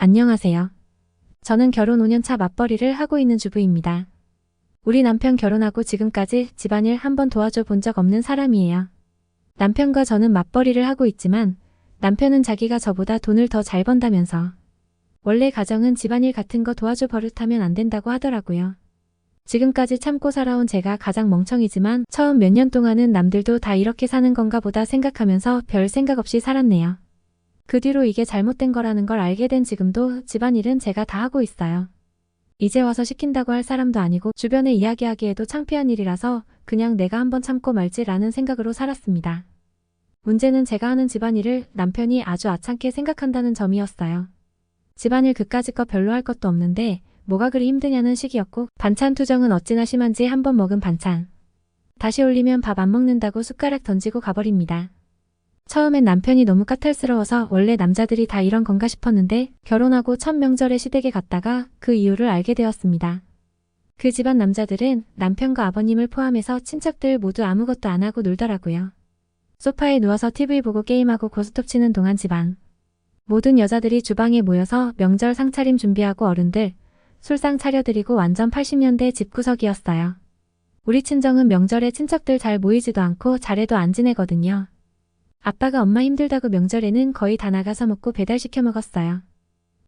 안녕하세요. 저는 결혼 5년차 맞벌이를 하고 있는 주부입니다. 우리 남편 결혼하고 지금까지 집안일 한 번 도와줘 본 적 없는 사람이에요. 남편과 저는 맞벌이를 하고 있지만 남편은 자기가 저보다 돈을 더 잘 번다면서 원래 가정은 집안일 같은 거 도와줘 버릇하면 안 된다고 하더라고요. 지금까지 참고 살아온 제가 가장 멍청이지만 처음 몇 년 동안은 남들도 다 이렇게 사는 건가 보다 생각하면서 별 생각 없이 살았네요. 그 뒤로 이게 잘못된 거라는 걸 알게 된 지금도 집안일은 제가 다 하고 있어요. 이제 와서 시킨다고 할 사람도 아니고 주변에 이야기하기에도 창피한 일이라서 그냥 내가 한번 참고 말지라는 생각으로 살았습니다. 문제는 제가 하는 집안일을 남편이 아주 아찮게 생각한다는 점이었어요. 집안일 그까짓 거 별로 할 것도 없는데 뭐가 그리 힘드냐는 식이었고 반찬 투정은 어찌나 심한지 한번 먹은 반찬 다시 올리면 밥 안 먹는다고 숟가락 던지고 가버립니다. 처음엔 남편이 너무 까탈스러워서 원래 남자들이 다 이런 건가 싶었는데 결혼하고 첫 명절에 시댁에 갔다가 그 이유를 알게 되었습니다. 그 집안 남자들은 남편과 아버님을 포함해서 친척들 모두 아무것도 안 하고 놀더라고요. 소파에 누워서 TV 보고 게임하고 고스톱 치는 동안 집안 모든 여자들이 주방에 모여서 명절 상차림 준비하고 어른들 술상 차려드리고 완전 80년대 집구석이었어요. 우리 친정은 명절에 친척들 잘 모이지도 않고 잘해도 안 지내거든요. 아빠가 엄마 힘들다고 명절에는 거의 다 나가서 먹고 배달시켜 먹었어요.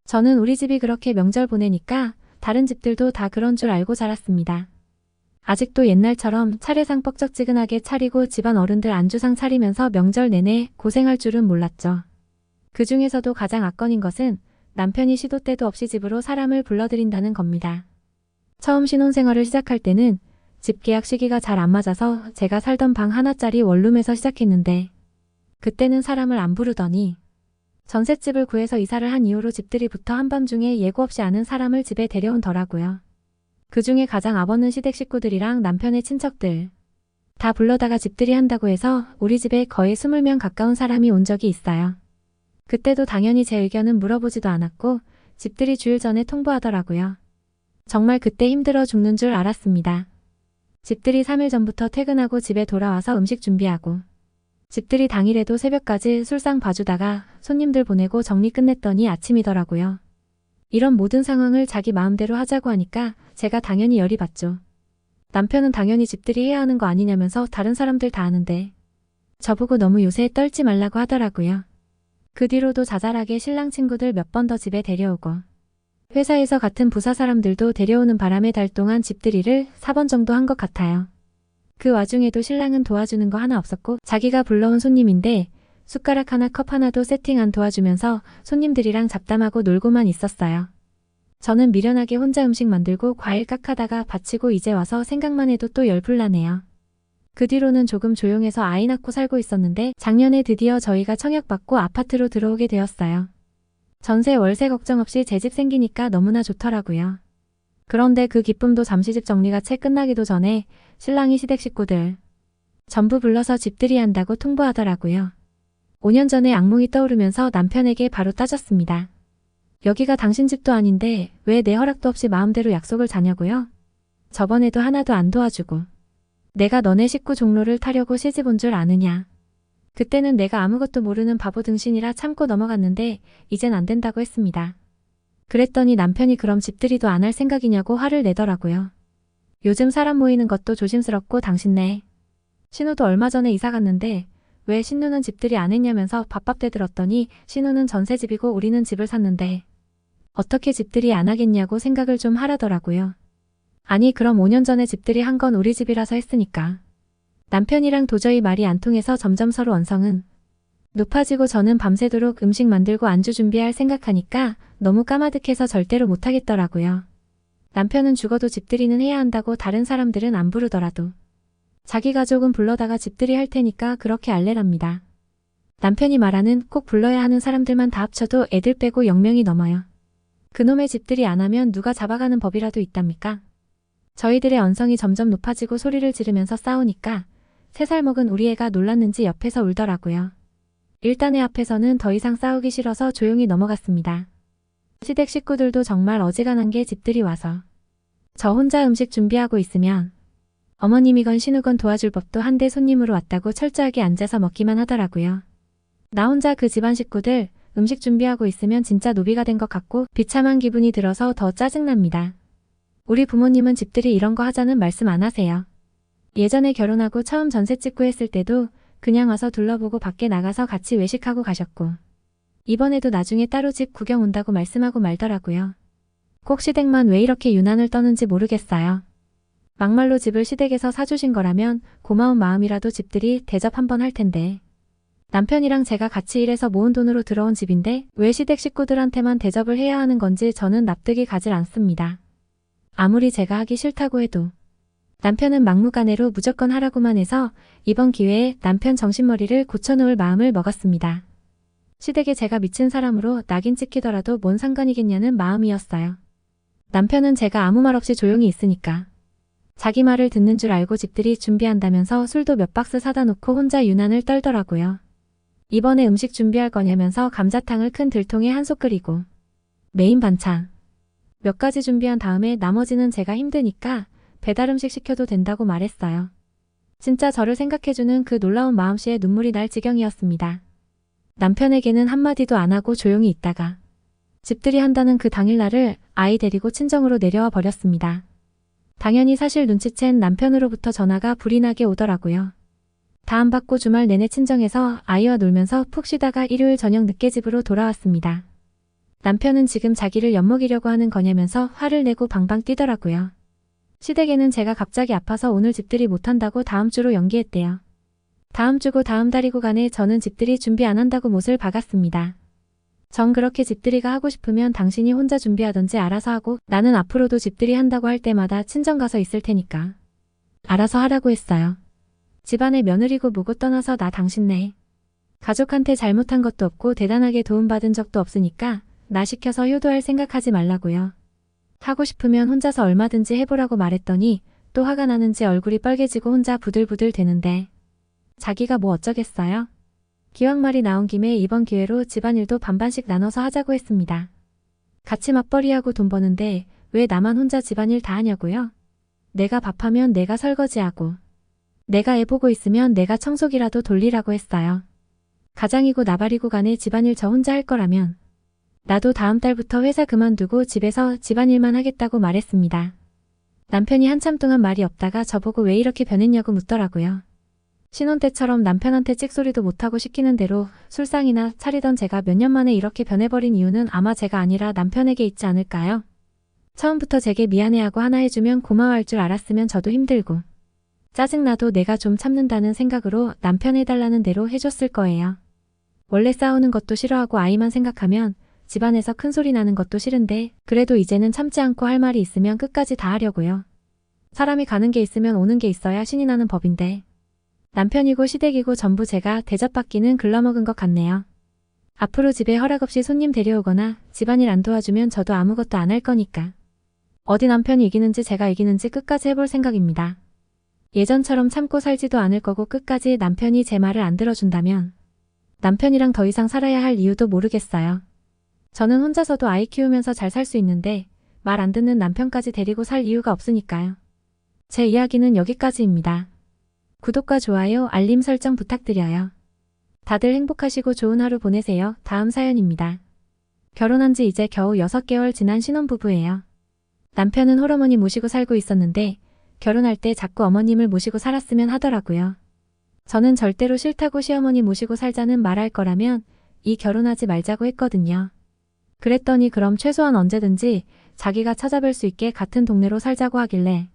저는 우리 집이 그렇게 명절 보내니까 다른 집들도 다 그런 줄 알고 자랐습니다. 아직도 옛날처럼 차례상 뻑적지근하게 차리고 집안 어른들 안주상 차리면서 명절 내내 고생할 줄은 몰랐죠. 그 중에서도 가장 악건인 것은 남편이 시도 때도 없이 집으로 사람을 불러들인다는 겁니다. 처음 신혼생활을 시작할 때는 집 계약 시기가 잘 안 맞아서 제가 살던 방 하나짜리 원룸에서 시작했는데 그때는 사람을 안 부르더니 전셋집을 구해서 이사를 한 이후로 집들이 붙어 한밤중에 예고 없이 아는 사람을 집에 데려온더라고요. 그 중에 가장 앞없는 시댁 식구들이랑 남편의 친척들 다 불러다가 집들이 한다고 해서 우리 집에 거의 20명 가까운 사람이 온 적이 있어요. 그때도 당연히 제 의견은 물어보지도 않았고 집들이 주일 전에 통보하더라고요. 정말 그때 힘들어 죽는 줄 알았습니다. 집들이 3일 전부터 퇴근하고 집에 돌아와서 음식 준비하고 집들이 당일에도 새벽까지 술상 봐주다가 손님들 보내고 정리 끝냈더니 아침이더라고요. 이런 모든 상황을 자기 마음대로 하자고 하니까 제가 당연히 열이 받죠. 남편은 당연히 집들이 해야 하는 거 아니냐면서 다른 사람들 다 하는데 저보고 너무 요새 떨지 말라고 하더라고요. 그 뒤로도 자잘하게 신랑 친구들 몇 번 더 집에 데려오고 회사에서 같은 부사 사람들도 데려오는 바람에 달 동안 집들이를 4번 정도 한 것 같아요. 그 와중에도 신랑은 도와주는 거 하나 없었고 자기가 불러온 손님인데 숟가락 하나 컵 하나도 세팅 안 도와주면서 손님들이랑 잡담하고 놀고만 있었어요. 저는 미련하게 혼자 음식 만들고 과일 깎아다가 바치고 이제 와서 생각만 해도 또 열불 나네요. 그 뒤로는 조금 조용해서 아이 낳고 살고 있었는데 작년에 드디어 저희가 청약받고 아파트로 들어오게 되었어요. 전세 월세 걱정 없이 제 집 생기니까 너무나 좋더라고요. 그런데 그 기쁨도 잠시 집 정리가 채 끝나기도 전에 신랑이 시댁 식구들 전부 불러서 집들이 한다고 통보하더라고요. 5년 전에 악몽이 떠오르면서 남편에게 바로 따졌습니다. 여기가 당신 집도 아닌데 왜 내 허락도 없이 마음대로 약속을 자냐고요? 저번에도 하나도 안 도와주고 내가 너네 식구 종로를 타려고 시집 온 줄 아느냐. 그때는 내가 아무것도 모르는 바보 등신이라 참고 넘어갔는데 이젠 안 된다고 했습니다. 그랬더니 남편이 그럼 집들이도 안 할 생각이냐고 화를 내더라고요. 요즘 사람 모이는 것도 조심스럽고 당신네 신우도 얼마 전에 이사 갔는데 왜 신우는 집들이 안 했냐면서 밥밥대들었더니 신우는 전세집이고 우리는 집을 샀는데 어떻게 집들이 안 하겠냐고 생각을 좀 하라더라고요. 아니 그럼 5년 전에 집들이 한 건 우리 집이라서 했으니까. 남편이랑 도저히 말이 안 통해서 점점 서로 언성은 높아지고 저는 밤새도록 음식 만들고 안주 준비할 생각하니까 너무 까마득해서 절대로 못하겠더라고요. 남편은 죽어도 집들이는 해야 한다고 다른 사람들은 안 부르더라도 자기 가족은 불러다가 집들이 할 테니까 그렇게 알레랍니다. 남편이 말하는 꼭 불러야 하는 사람들만 다 합쳐도 애들 빼고 0명이 넘어요. 그놈의 집들이 안 하면 누가 잡아가는 법이라도 있답니까? 저희들의 언성이 점점 높아지고 소리를 지르면서 싸우니까 3살 먹은 우리 애가 놀랐는지 옆에서 울더라고요. 일단 애 앞에서는 더 이상 싸우기 싫어서 조용히 넘어갔습니다. 시댁 식구들도 정말 어지간한 게 집들이 와서 저 혼자 음식 준비하고 있으면 어머님이건 신우건 도와줄 법도 한데 손님으로 왔다고 철저하게 앉아서 먹기만 하더라고요. 나 혼자 그 집안 식구들 음식 준비하고 있으면 진짜 노비가 된 것 같고 비참한 기분이 들어서 더 짜증납니다. 우리 부모님은 집들이 이런 거 하자는 말씀 안 하세요. 예전에 결혼하고 처음 전세 찍고 했을 때도 그냥 와서 둘러보고 밖에 나가서 같이 외식하고 가셨고 이번에도 나중에 따로 집 구경 온다고 말씀하고 말더라고요. 꼭 시댁만 왜 이렇게 유난을 떠는지 모르겠어요. 막말로 집을 시댁에서 사주신 거라면 고마운 마음이라도 집들이 대접 한번 할 텐데. 남편이랑 제가 같이 일해서 모은 돈으로 들어온 집인데 왜 시댁 식구들한테만 대접을 해야 하는 건지 저는 납득이 가질 않습니다. 아무리 제가 하기 싫다고 해도. 남편은 막무가내로 무조건 하라고만 해서 이번 기회에 남편 정신머리를 고쳐놓을 마음을 먹었습니다. 시댁에 제가 미친 사람으로 낙인 찍히더라도 뭔 상관이겠냐는 마음이었어요. 남편은 제가 아무 말 없이 조용히 있으니까. 자기 말을 듣는 줄 알고 집들이 준비한다면서 술도 몇 박스 사다 놓고 혼자 유난을 떨더라고요. 이번에 음식 준비할 거냐면서 감자탕을 큰 들통에 한 솥 끓이고 메인 반찬 몇 가지 준비한 다음에 나머지는 제가 힘드니까 배달 음식 시켜도 된다고 말했어요. 진짜 저를 생각해주는 그 놀라운 마음씨에 눈물이 날 지경이었습니다. 남편에게는 한마디도 안 하고 조용히 있다가 집들이 한다는 그 당일날을 아이 데리고 친정으로 내려와 버렸습니다. 당연히 사실 눈치챈 남편으로부터 전화가 불이 나게 오더라고요. 다음 받고 주말 내내 친정에서 아이와 놀면서 푹 쉬다가 일요일 저녁 늦게 집으로 돌아왔습니다. 남편은 지금 자기를 엿먹이려고 하는 거냐면서 화를 내고 방방 뛰더라고요. 시댁에는 제가 갑자기 아파서 오늘 집들이 못한다고 다음 주로 연기했대요. 다음 주고 다음 달이고 간에 저는 집들이 준비 안 한다고 못을 박았습니다. 전 그렇게 집들이가 하고 싶으면 당신이 혼자 준비하던지 알아서 하고 나는 앞으로도 집들이 한다고 할 때마다 친정 가서 있을 테니까. 알아서 하라고 했어요. 집안의 며느리고 뭐고 떠나서 나 당신네. 가족한테 잘못한 것도 없고 대단하게 도움받은 적도 없으니까 나 시켜서 효도할 생각하지 말라고요. 하고 싶으면 혼자서 얼마든지 해보라고 말했더니 또 화가 나는지 얼굴이 빨개지고 혼자 부들부들 대는데 자기가 뭐 어쩌겠어요? 기왕 말이 나온 김에 이번 기회로 집안일도 반반씩 나눠서 하자고 했습니다. 같이 맞벌이하고 돈 버는데 왜 나만 혼자 집안일 다 하냐고요? 내가 밥하면 내가 설거지하고 내가 애 보고 있으면 내가 청소기라도 돌리라고 했어요. 가장이고 나발이고 간에 집안일 저 혼자 할 거라면 나도 다음 달부터 회사 그만두고 집에서 집안일만 하겠다고 말했습니다. 남편이 한참 동안 말이 없다가 저보고 왜 이렇게 변했냐고 묻더라고요. 신혼 때처럼 남편한테 찍소리도 못하고 시키는 대로 술상이나 차리던 제가 몇 년 만에 이렇게 변해버린 이유는 아마 제가 아니라 남편에게 있지 않을까요? 처음부터 제게 미안해하고 하나 해주면 고마워할 줄 알았으면 저도 힘들고 짜증나도 내가 좀 참는다는 생각으로 남편 해달라는 대로 해줬을 거예요. 원래 싸우는 것도 싫어하고 아이만 생각하면 집안에서 큰 소리 나는 것도 싫은데 그래도 이제는 참지 않고 할 말이 있으면 끝까지 다 하려고요. 사람이 가는 게 있으면 오는 게 있어야 신이 나는 법인데 남편이고 시댁이고 전부 제가 대접받기는 글러먹은 것 같네요. 앞으로 집에 허락 없이 손님 데려오거나 집안일 안 도와주면 저도 아무것도 안 할 거니까. 어디 남편이 이기는지 제가 이기는지 끝까지 해볼 생각입니다. 예전처럼 참고 살지도 않을 거고 끝까지 남편이 제 말을 안 들어준다면 남편이랑 더 이상 살아야 할 이유도 모르겠어요. 저는 혼자서도 아이 키우면서 잘 살 수 있는데 말 안 듣는 남편까지 데리고 살 이유가 없으니까요. 제 이야기는 여기까지입니다. 구독과 좋아요, 알림 설정 부탁드려요. 다들 행복하시고 좋은 하루 보내세요. 다음 사연입니다. 결혼한 지 이제 겨우 6개월 지난 신혼부부예요. 남편은 홀어머니 모시고 살고 있었는데 결혼할 때 자꾸 어머님을 모시고 살았으면 하더라고요. 저는 절대로 싫다고 시어머니 모시고 살자는 말할 거라면 이 결혼하지 말자고 했거든요. 그랬더니 그럼 최소한 언제든지 자기가 찾아뵐 수 있게 같은 동네로 살자고 하길래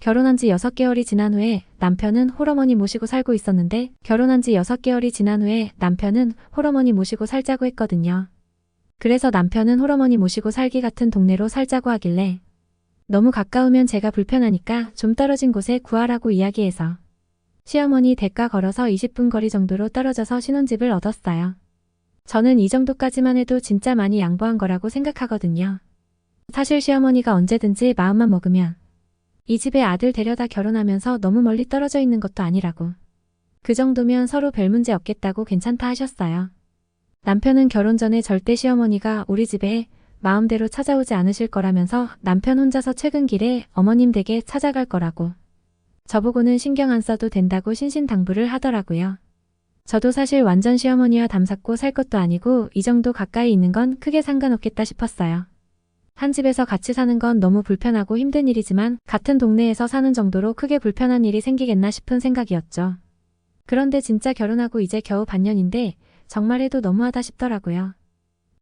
결혼한 지 6개월이 지난 후에 남편은 홀어머니 모시고 살고 있었는데 결혼한 지 6개월이 지난 후에 남편은 홀어머니 모시고 살자고 했거든요. 그래서 남편은 홀어머니 모시고 살기 같은 동네로 살자고 하길래 너무 가까우면 제가 불편하니까 좀 떨어진 곳에 구하라고 이야기해서 시어머니 대가 걸어서 20분 거리 정도로 떨어져서 신혼집을 얻었어요. 저는 이 정도까지만 해도 진짜 많이 양보한 거라고 생각하거든요. 사실 시어머니가 언제든지 마음만 먹으면 이 집에 아들 데려다 결혼하면서 너무 멀리 떨어져 있는 것도 아니라고. 그 정도면 서로 별 문제 없겠다고 괜찮다 하셨어요. 남편은 결혼 전에 절대 시어머니가 우리 집에 마음대로 찾아오지 않으실 거라면서 남편 혼자서 퇴근길에 어머님 댁에 찾아갈 거라고. 저보고는 신경 안 써도 된다고 신신당부를 하더라고요. 저도 사실 완전 시어머니와 담쌓고 살 것도 아니고 이 정도 가까이 있는 건 크게 상관없겠다 싶었어요. 한 집에서 같이 사는 건 너무 불편하고 힘든 일이지만 같은 동네에서 사는 정도로 크게 불편한 일이 생기겠나 싶은 생각이었죠. 그런데 진짜 결혼하고 이제 겨우 반년인데 정말 해도 너무하다 싶더라고요.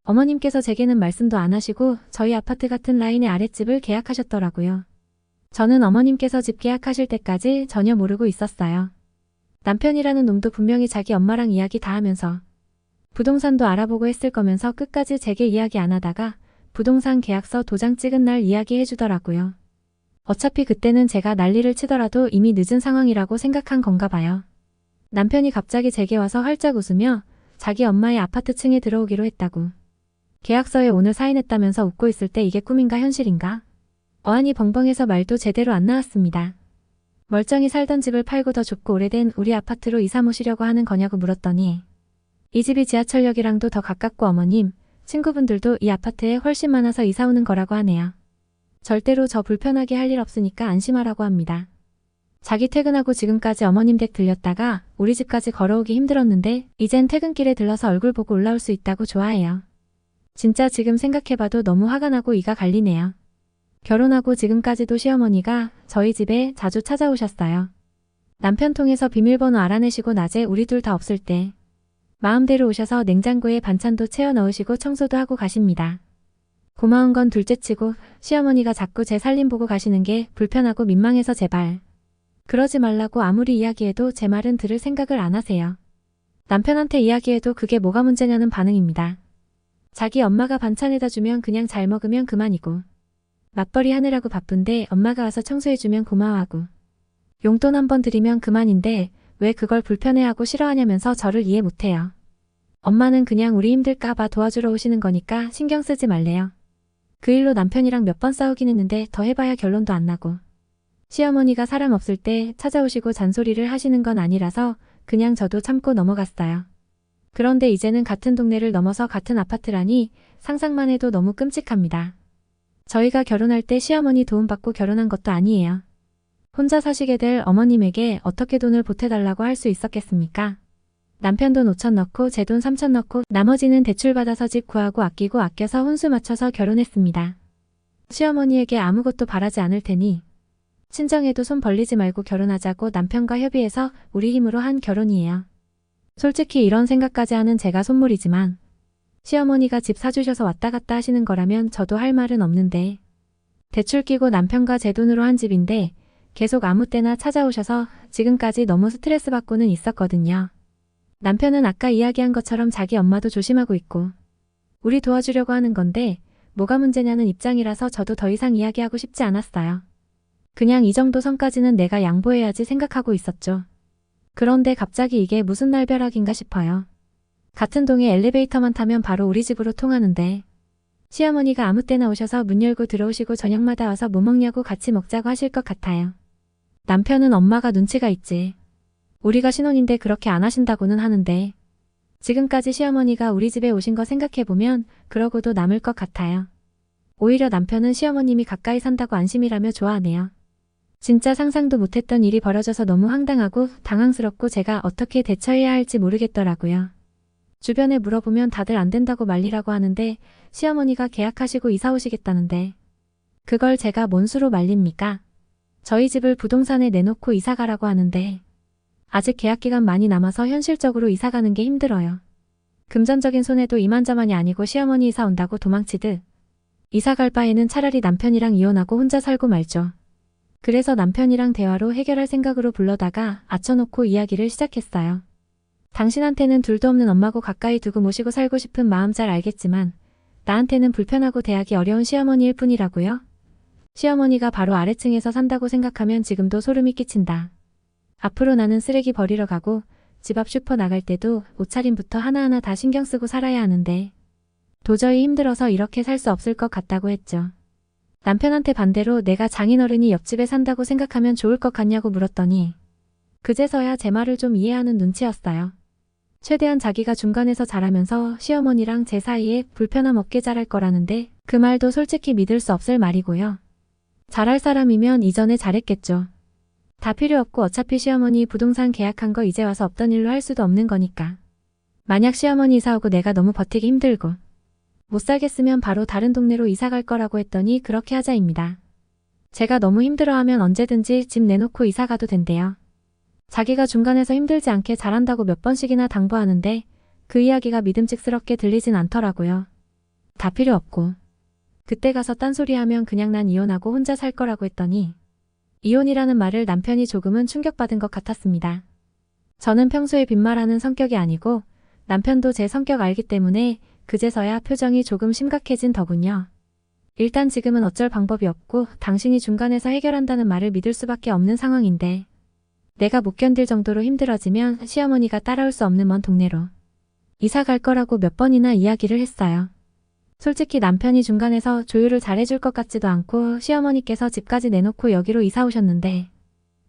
어머님께서 제게는 말씀도 안 하시고 저희 아파트 같은 라인의 아랫집을 계약하셨더라고요. 저는 어머님께서 집 계약하실 때까지 전혀 모르고 있었어요. 남편이라는 놈도 분명히 자기 엄마랑 이야기 다 하면서 부동산도 알아보고 했을 거면서 끝까지 제게 이야기 안 하다가 부동산 계약서 도장 찍은 날 이야기해 주더라고요. 어차피 그때는 제가 난리를 치더라도 이미 늦은 상황이라고 생각한 건가 봐요. 남편이 갑자기 제게 와서 활짝 웃으며 자기 엄마의 아파트 층에 들어오기로 했다고. 계약서에 오늘 사인했다면서 웃고 있을 때 이게 꿈인가 현실인가? 어안이 벙벙해서 말도 제대로 안 나왔습니다. 멀쩡히 살던 집을 팔고 더 좁고 오래된 우리 아파트로 이사 모시려고 하는 거냐고 물었더니 이 집이 지하철역이랑도 더 가깝고 어머님, 친구분들도 이 아파트에 훨씬 많아서 이사 오는 거라고 하네요. 절대로 저 불편하게 할 일 없으니까 안심하라고 합니다. 자기 퇴근하고 지금까지 어머님 댁 들렸다가 우리 집까지 걸어오기 힘들었는데 이젠 퇴근길에 들러서 얼굴 보고 올라올 수 있다고 좋아해요. 진짜 지금 생각해봐도 너무 화가 나고 이가 갈리네요. 결혼하고 지금까지도 시어머니가 저희 집에 자주 찾아오셨어요. 남편 통해서 비밀번호 알아내시고 낮에 우리 둘 다 없을 때 마음대로 오셔서 냉장고에 반찬도 채워 넣으시고 청소도 하고 가십니다. 고마운 건 둘째치고 시어머니가 자꾸 제 살림 보고 가시는 게 불편하고 민망해서 제발 그러지 말라고 아무리 이야기해도 제 말은 들을 생각을 안 하세요. 남편한테 이야기해도 그게 뭐가 문제냐는 반응입니다. 자기 엄마가 반찬에다 주면 그냥 잘 먹으면 그만이고 맞벌이 하느라고 바쁜데 엄마가 와서 청소해주면 고마워하고 용돈 한번 드리면 그만인데 왜 그걸 불편해하고 싫어하냐면서 저를 이해 못해요. 엄마는 그냥 우리 힘들까봐 도와주러 오시는 거니까 신경 쓰지 말래요. 그 일로 남편이랑 몇 번 싸우긴 했는데 더 해봐야 결론도 안 나고 시어머니가 사람 없을 때 찾아오시고 잔소리를 하시는 건 아니라서 그냥 저도 참고 넘어갔어요. 그런데 이제는 같은 동네를 넘어서 같은 아파트라니 상상만 해도 너무 끔찍합니다. 저희가 결혼할 때 시어머니 도움받고 결혼한 것도 아니에요. 혼자 사시게 될 어머님에게 어떻게 돈을 보태달라고 할 수 있었겠습니까? 남편 돈 5천 넣고 제 돈 3천 넣고 나머지는 대출받아서 집 구하고 아끼고 아껴서 혼수 맞춰서 결혼했습니다. 시어머니에게 아무것도 바라지 않을 테니 친정에도 손 벌리지 말고 결혼하자고 남편과 협의해서 우리 힘으로 한 결혼이에요. 솔직히 이런 생각까지 하는 제가 손물이지만 시어머니가 집 사주셔서 왔다 갔다 하시는 거라면 저도 할 말은 없는데 대출 끼고 남편과 제 돈으로 한 집인데 계속 아무 때나 찾아오셔서 지금까지 너무 스트레스 받고는 있었거든요. 남편은 아까 이야기한 것처럼 자기 엄마도 조심하고 있고 우리 도와주려고 하는 건데 뭐가 문제냐는 입장이라서 저도 더 이상 이야기하고 싶지 않았어요. 그냥 이 정도 선까지는 내가 양보해야지 생각하고 있었죠. 그런데 갑자기 이게 무슨 날벼락인가 싶어요. 같은 동에 엘리베이터만 타면 바로 우리 집으로 통하는데 시어머니가 아무 때나 오셔서 문 열고 들어오시고 저녁마다 와서 뭐 먹냐고 같이 먹자고 하실 것 같아요. 남편은 엄마가 눈치가 있지. 우리가 신혼인데 그렇게 안 하신다고는 하는데 지금까지 시어머니가 우리 집에 오신 거 생각해보면 그러고도 남을 것 같아요. 오히려 남편은 시어머님이 가까이 산다고 안심이라며 좋아하네요. 진짜 상상도 못했던 일이 벌어져서 너무 황당하고 당황스럽고 제가 어떻게 대처해야 할지 모르겠더라고요. 주변에 물어보면 다들 안 된다고 말리라고 하는데 시어머니가 계약하시고 이사 오시겠다는데 그걸 제가 뭔 수로 말립니까? 저희 집을 부동산에 내놓고 이사 가라고 하는데 아직 계약 기간 많이 남아서 현실적으로 이사 가는 게 힘들어요. 금전적인 손해도 이만저만이 아니고 시어머니 이사 온다고 도망치듯 이사 갈 바에는 차라리 남편이랑 이혼하고 혼자 살고 말죠. 그래서 남편이랑 대화로 해결할 생각으로 불러다가 앉혀놓고 이야기를 시작했어요. 당신한테는 둘도 없는 엄마고 가까이 두고 모시고 살고 싶은 마음 잘 알겠지만 나한테는 불편하고 대하기 어려운 시어머니일 뿐이라고요? 시어머니가 바로 아래층에서 산다고 생각하면 지금도 소름이 끼친다. 앞으로 나는 쓰레기 버리러 가고 집 앞 슈퍼 나갈 때도 옷차림부터 하나하나 다 신경 쓰고 살아야 하는데 도저히 힘들어서 이렇게 살 수 없을 것 같다고 했죠. 남편한테 반대로 내가 장인어른이 옆집에 산다고 생각하면 좋을 것 같냐고 물었더니 그제서야 제 말을 좀 이해하는 눈치였어요. 최대한 자기가 중간에서 자라면서 시어머니랑 제 사이에 불편함 없게 자랄 거라는데 그 말도 솔직히 믿을 수 없을 말이고요. 잘할 사람이면 이전에 잘했겠죠. 다 필요 없고 어차피 시어머니 부동산 계약한 거 이제 와서 없던 일로 할 수도 없는 거니까. 만약 시어머니 이사 오고 내가 너무 버티기 힘들고 못 살겠으면 바로 다른 동네로 이사 갈 거라고 했더니 그렇게 하자입니다. 제가 너무 힘들어하면 언제든지 집 내놓고 이사 가도 된대요. 자기가 중간에서 힘들지 않게 잘한다고 몇 번씩이나 당부하는데 그 이야기가 믿음직스럽게 들리진 않더라고요. 다 필요 없고. 그때 가서 딴소리하면 그냥 난 이혼하고 혼자 살 거라고 했더니 이혼이라는 말을 남편이 조금은 충격받은 것 같았습니다. 저는 평소에 빈말하는 성격이 아니고 남편도 제 성격 알기 때문에 그제서야 표정이 조금 심각해진 더군요. 일단 지금은 어쩔 방법이 없고 당신이 중간에서 해결한다는 말을 믿을 수밖에 없는 상황인데 내가 못 견딜 정도로 힘들어지면 시어머니가 따라올 수 없는 먼 동네로 이사 갈 거라고 몇 번이나 이야기를 했어요. 솔직히 남편이 중간에서 조율을 잘해줄 것 같지도 않고 시어머니께서 집까지 내놓고 여기로 이사 오셨는데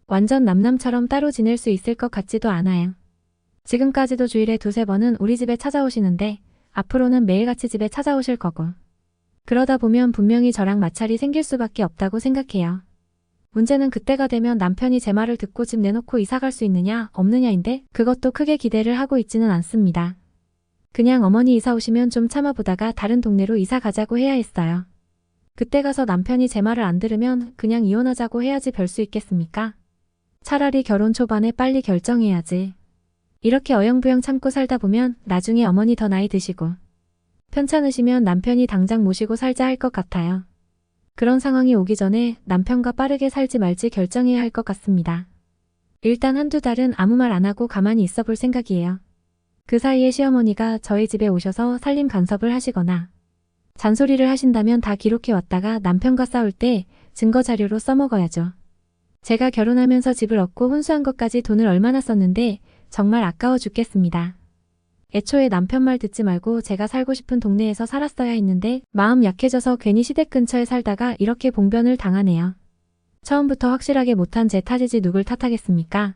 완전 남남처럼 따로 지낼 수 있을 것 같지도 않아요. 지금까지도 주일에 두세 번은 우리 집에 찾아오시는데 앞으로는 매일같이 집에 찾아오실 거고 그러다 보면 분명히 저랑 마찰이 생길 수밖에 없다고 생각해요. 문제는 그때가 되면 남편이 제 말을 듣고 집 내놓고 이사 갈 수 있느냐 없느냐인데 그것도 크게 기대를 하고 있지는 않습니다. 그냥 어머니 이사 오시면 좀 참아보다가 다른 동네로 이사 가자고 해야 했어요. 그때 가서 남편이 제 말을 안 들으면 그냥 이혼하자고 해야지 별 수 있겠습니까? 차라리 결혼 초반에 빨리 결정해야지. 이렇게 어영부영 참고 살다 보면 나중에 어머니 더 나이 드시고 편찮으시면 남편이 당장 모시고 살자 할 것 같아요. 그런 상황이 오기 전에 남편과 빠르게 살지 말지 결정해야 할 것 같습니다. 일단 한두 달은 아무 말 안 하고 가만히 있어 볼 생각이에요. 그 사이에 시어머니가 저희 집에 오셔서 살림 간섭을 하시거나 잔소리를 하신다면 다 기록해 왔다가 남편과 싸울 때 증거 자료로 써먹어야죠. 제가 결혼하면서 집을 얻고 혼수한 것까지 돈을 얼마나 썼는데 정말 아까워 죽겠습니다. 애초에 남편 말 듣지 말고 제가 살고 싶은 동네에서 살았어야 했는데 마음 약해져서 괜히 시댁 근처에 살다가 이렇게 봉변을 당하네요. 처음부터 확실하게 못한 제 탓이지 누굴 탓하겠습니까?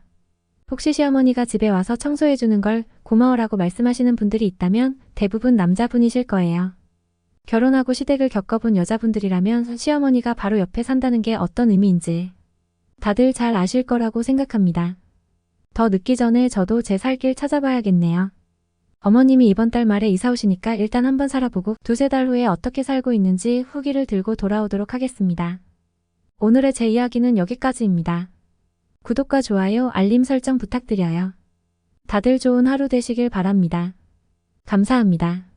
혹시 시어머니가 집에 와서 청소해주는 걸 고마워라고 말씀하시는 분들이 있다면 대부분 남자분이실 거예요. 결혼하고 시댁을 겪어본 여자분들이라면 시어머니가 바로 옆에 산다는 게 어떤 의미인지 다들 잘 아실 거라고 생각합니다. 더 늦기 전에 저도 제 살 길 찾아봐야겠네요. 어머님이 이번 달 말에 이사 오시니까 일단 한번 살아보고 두세 달 후에 어떻게 살고 있는지 후기를 들고 돌아오도록 하겠습니다. 오늘의 제 이야기는 여기까지입니다. 구독과 좋아요, 알림 설정 부탁드려요. 다들 좋은 하루 되시길 바랍니다. 감사합니다.